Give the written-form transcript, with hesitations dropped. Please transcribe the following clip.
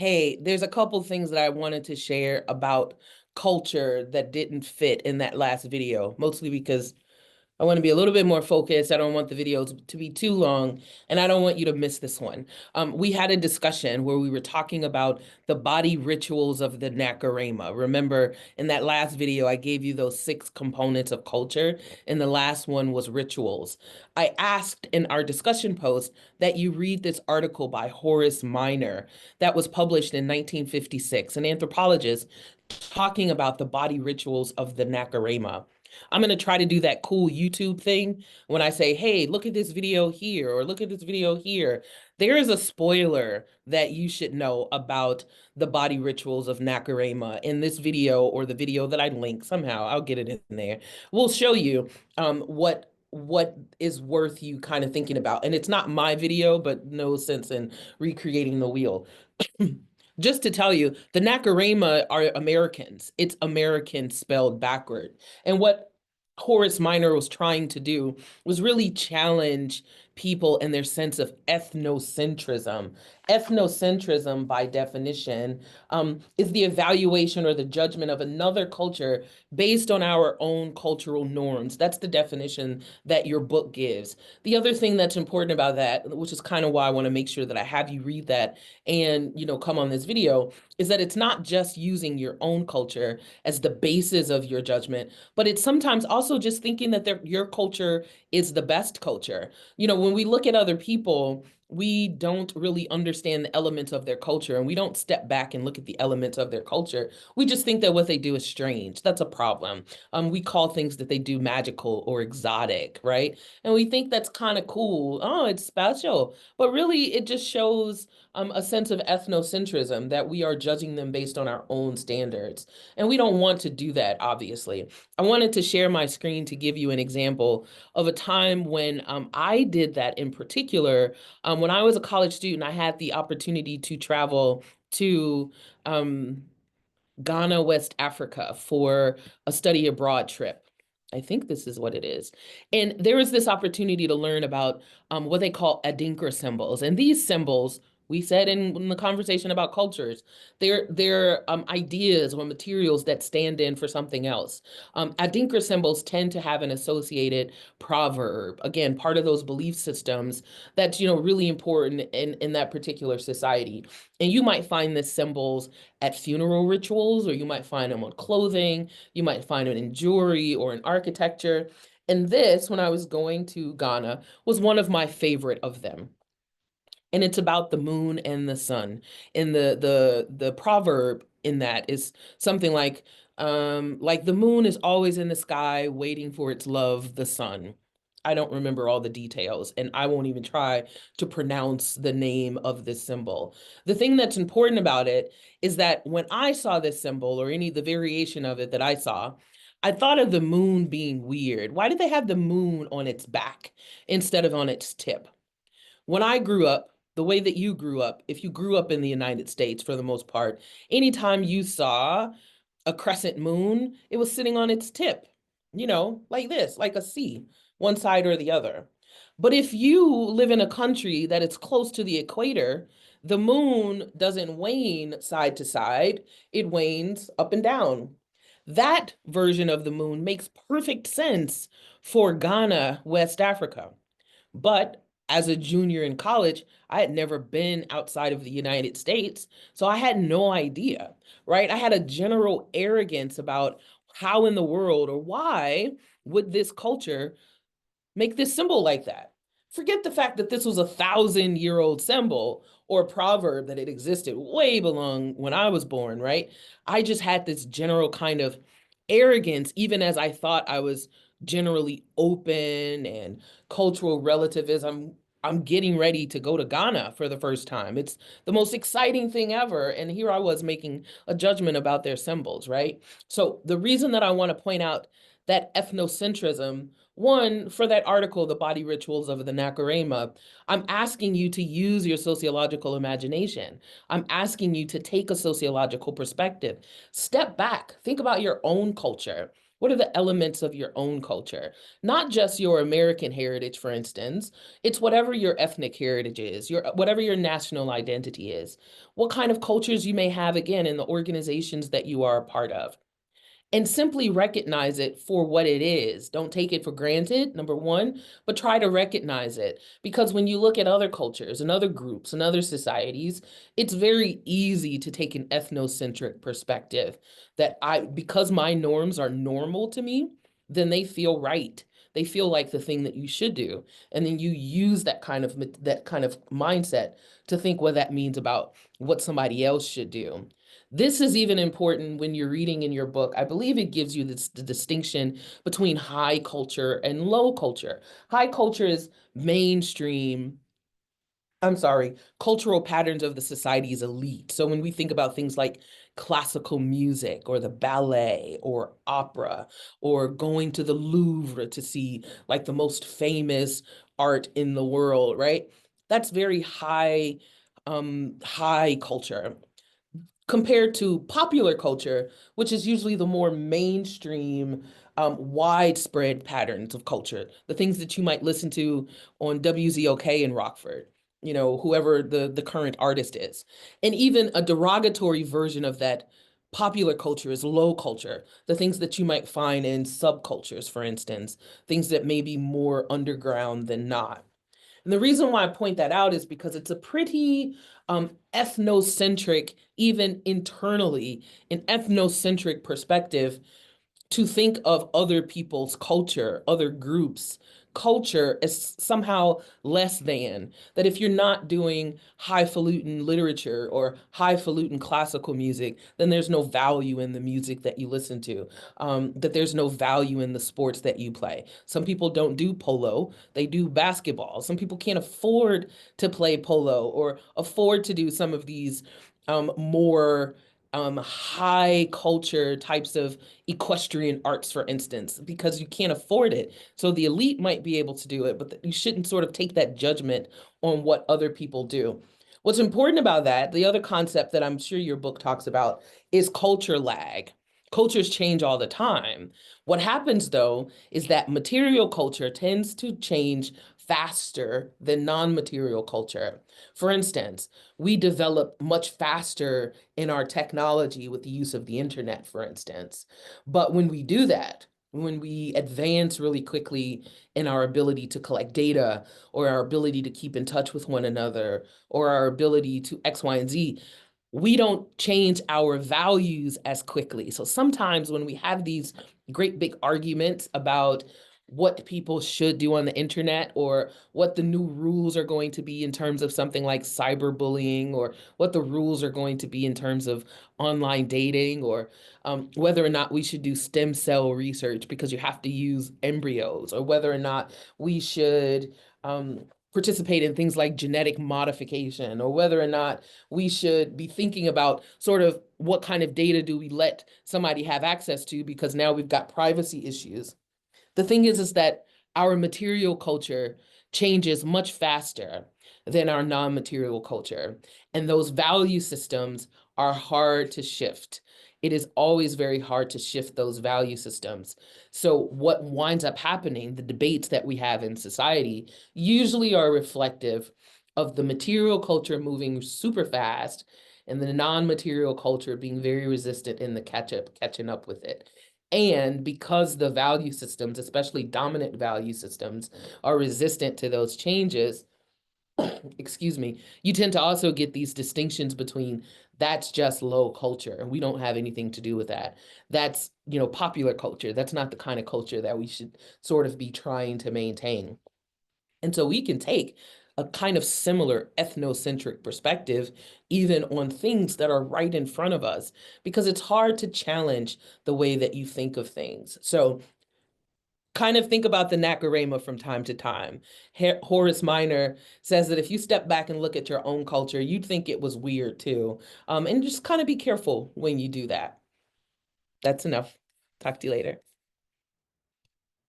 Hey, there's a couple things that I wanted to share about culture that didn't fit in that last video, mostly because I want to be a little bit more focused. I don't want the videos to be too long, and I don't want you to miss this one. We had a discussion where we were talking about the body rituals of the Nacirema. Remember, in that last video, I gave you those 6 components of culture, and the last one was rituals. I asked in our discussion post that you read this article by Horace Miner that was published in 1956, an anthropologist talking about the body rituals of the Nacirema. I'm going to try to do that cool YouTube thing when I say, hey, look at this video here, or look at this video here. There is a spoiler that you should know about the body rituals of Nacirema in this video, or the video that I link somehow. I'll get it in there. We'll show you what is worth you kind of thinking about. And it's not my video, but no sense in recreating the wheel. Just to tell you, the Nacirema are Americans. It's American spelled backward. And what Horace Miner was trying to do was really challenge people in their sense of ethnocentrism. Ethnocentrism, by definition, is the evaluation or the judgment of another culture based on our own cultural norms. That's the definition that your book gives. The other thing that's important about that, which is kind of why I want to make sure that I have you read that and come on this video, is that it's not just using your own culture as the basis of your judgment, but it's sometimes also just thinking that your culture is the best culture. When we look at other people, we don't really understand the elements of their culture, and we don't step back and look at the elements of their culture. We just think that what they do is strange. That's a problem. We call things that they do magical or exotic, right? And we think that's kind of cool. Oh, it's special. But really, it just shows a sense of ethnocentrism, that we are judging them based on our own standards. And we don't want to do that, obviously. I wanted to share my screen to give you an example of a time when I did that in particular. When I was a college student, I had the opportunity to travel to Ghana, West Africa, for a study abroad trip. I think this is what it is. And there was this opportunity to learn about what they call Adinkra symbols. And these symbols, we said in the conversation about cultures, they're ideas or materials that stand in for something else. Adinkra symbols tend to have an associated proverb, again, part of those belief systems that's really important in that particular society. And you might find the symbols at funeral rituals, or you might find them on clothing, you might find them in jewelry or in architecture. And this, when I was going to Ghana, was one of my favorite of them. And it's about the moon and the sun. And the proverb in that is something like the moon is always in the sky waiting for its love, the sun. I don't remember all the details, and I won't even try to pronounce the name of this symbol. The thing that's important about it is that when I saw this symbol, or any of the variation of it that I saw, I thought of the moon being weird. Why did they have the moon on its back instead of on its tip? When I grew up, the way that you grew up, if you grew up in the United States for the most part, anytime you saw a crescent moon, it was sitting on its tip, like this, like a C, one side or the other. But if you live in a country that is close to the equator, the moon doesn't wane side to side, it wanes up and down. That version of the moon makes perfect sense for Ghana, West Africa. But as a junior in college, I had never been outside of the United States, so I had no idea, right? I had a general arrogance about how in the world, or why would this culture make this symbol like that? Forget the fact that this was a 1,000-year-old symbol or proverb, that it existed way belong when I was born, right? I just had this general kind of arrogance, even as I thought I was generally open and cultural relativism. I'm getting ready to go to Ghana for the first time. It's the most exciting thing ever. And here I was making a judgment about their symbols, right? So the reason that I want to point out that ethnocentrism, one, for that article, The Body Rituals of the Nacirema, I'm asking you to use your sociological imagination. I'm asking you to take a sociological perspective. Step back, think about your own culture. What are the elements of your own culture? Not just your American heritage, for instance. It's whatever your ethnic heritage is, whatever your national identity is. What kind of cultures you may have, again, in the organizations that you are a part of, and simply recognize it for what it is. Don't take it for granted, number one, but try to recognize it. Because when you look at other cultures and other groups and other societies, it's very easy to take an ethnocentric perspective that because my norms are normal to me, then they feel right. They feel like the thing that you should do. And then you use that kind of mindset to think what that means about what somebody else should do. This is even important when you're reading in your book. I believe it gives you the distinction between high culture and low culture. High culture is mainstream, I'm sorry, cultural patterns of the society's elite. So when we think about things like classical music or the ballet or opera or going to the Louvre to see like the most famous art in the world, right? That's very high culture compared to popular culture, which is usually the more mainstream, widespread patterns of culture, the things that you might listen to on WZOK in Rockford, whoever the current artist is. And even a derogatory version of that popular culture is low culture, the things that you might find in subcultures, for instance, things that may be more underground than not. And the reason why I point that out is because it's a pretty ethnocentric, even internally, an ethnocentric perspective to think of other people's culture, other groups' culture as somehow less than. That if you're not doing highfalutin literature or highfalutin classical music, then there's no value in the music that you listen to, that there's no value in the sports that you play. Some people don't do polo, they do basketball. Some people can't afford to play polo or afford to do some of these more high culture types of equestrian arts, for instance, because you can't afford it. So the elite might be able to do it, but you shouldn't sort of take that judgment on what other people do. What's important about that, the other concept that I'm sure your book talks about, is culture lag. Cultures change all the time. What happens, though, is that material culture tends to change faster than non-material culture. For instance, we develop much faster in our technology with the use of the internet, for instance. But when we do that, when we advance really quickly in our ability to collect data or our ability to keep in touch with one another or our ability to X, Y, and Z, we don't change our values as quickly. So sometimes when we have these great big arguments about what people should do on the internet or what the new rules are going to be in terms of something like cyberbullying or what the rules are going to be in terms of online dating or whether or not we should do stem cell research because you have to use embryos or whether or not we should participate in things like genetic modification or whether or not we should be thinking about sort of what kind of data do we let somebody have access to because now we've got privacy issues. The thing is that our material culture changes much faster than our non-material culture. And those value systems are hard to shift. It is always very hard to shift those value systems. So what winds up happening, the debates that we have in society, usually are reflective of the material culture moving super fast and the non-material culture being very resistant in the catching up with it. And because the value systems, especially dominant value systems, are resistant to those changes, excuse me, you tend to also get these distinctions between that's just low culture and we don't have anything to do with that. That's, popular culture. That's not the kind of culture that we should sort of be trying to maintain. And so we can take a kind of similar ethnocentric perspective even on things that are right in front of us, because it's hard to challenge the way that you think of things. So kind of think about the Nacirema from time to time. Horace Miner says that if you step back and look at your own culture, you'd think it was weird too. And just kind of be careful when you do that. That's enough. Talk to you later.